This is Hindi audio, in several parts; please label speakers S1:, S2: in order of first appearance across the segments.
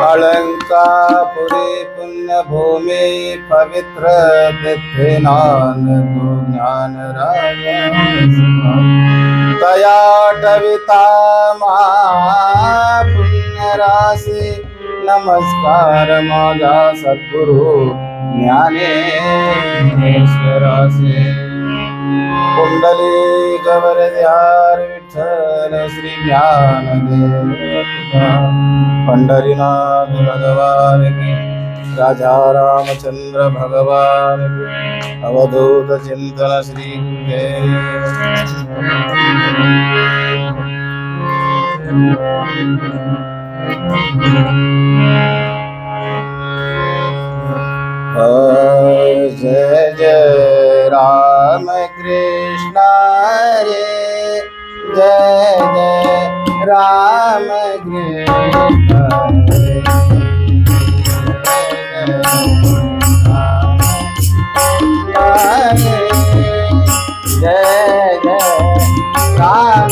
S1: अलंकापुरी पुण्य भूमि पवित्र तिथिनान तु ज्ञान तया टविता पुण्य राशि नमस्कार माझा सद्गुरु ज्ञानेश्वरासे कुंडली गवरद्यार विठ्ठल श्री ज्ञानदेव पंढरीनाथ भगवान की राजा रामचंद्र भगवान की अवधूत चिंतन श्री जय जय राम कृष्ण रे जय जय राम कृष्ण जय जय राम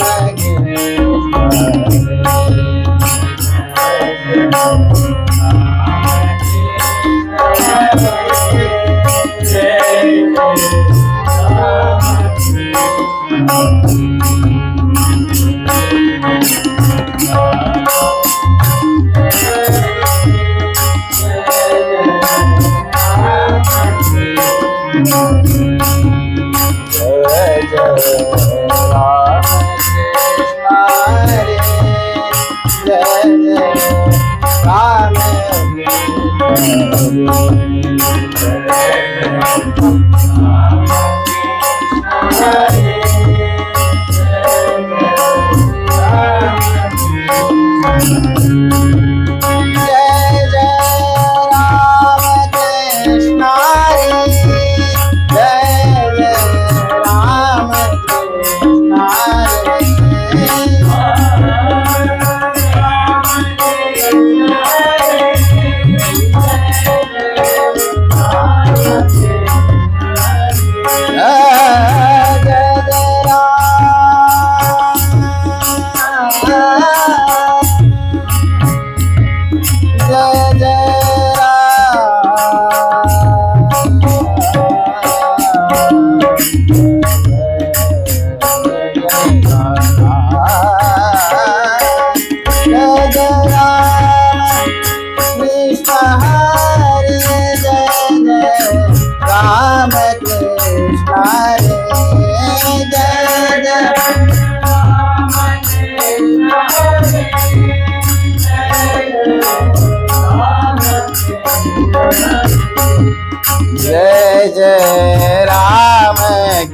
S1: जय जय राम कृष्ण जय जय राम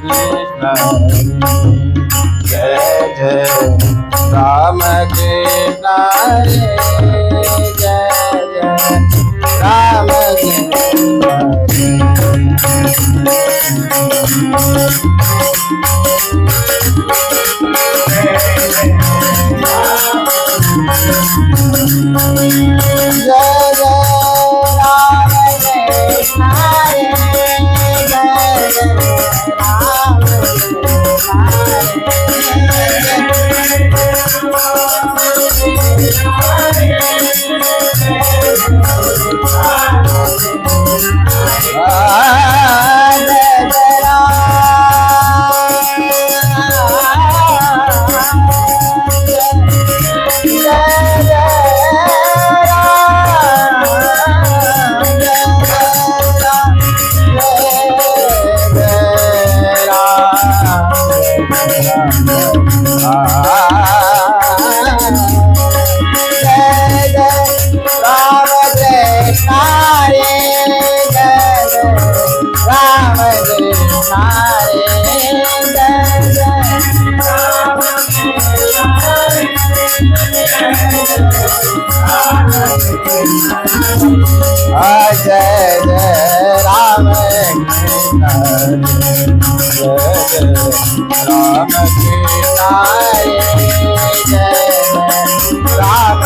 S1: कृष्ण जय जय राम जय जय राम राम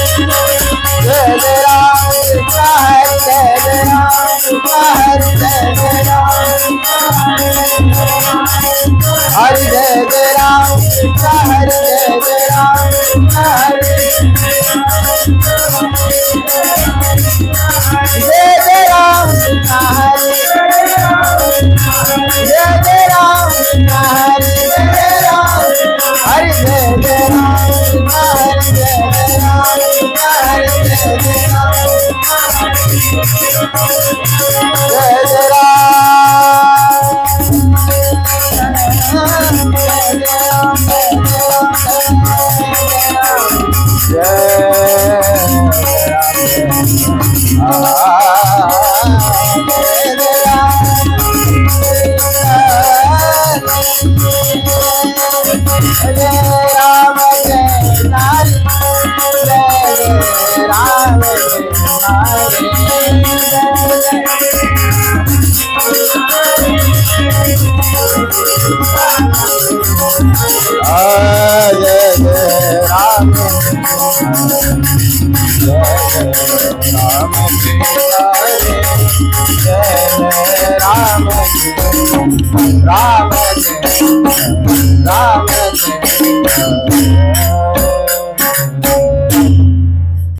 S1: जय जय राम कृष्ण हरे जय जय राम कृष्ण हरे जय जय राम हरे जय जय राम कृष्ण हरे जय जय राम कृष्ण हरे जय जय राम कृष्ण हरे जय जय राम कृष्ण हरे जय जय राम हरे जय जय राम कृष्ण हरे जय जय राम कृष्ण हरे जय जय राम जय जय राम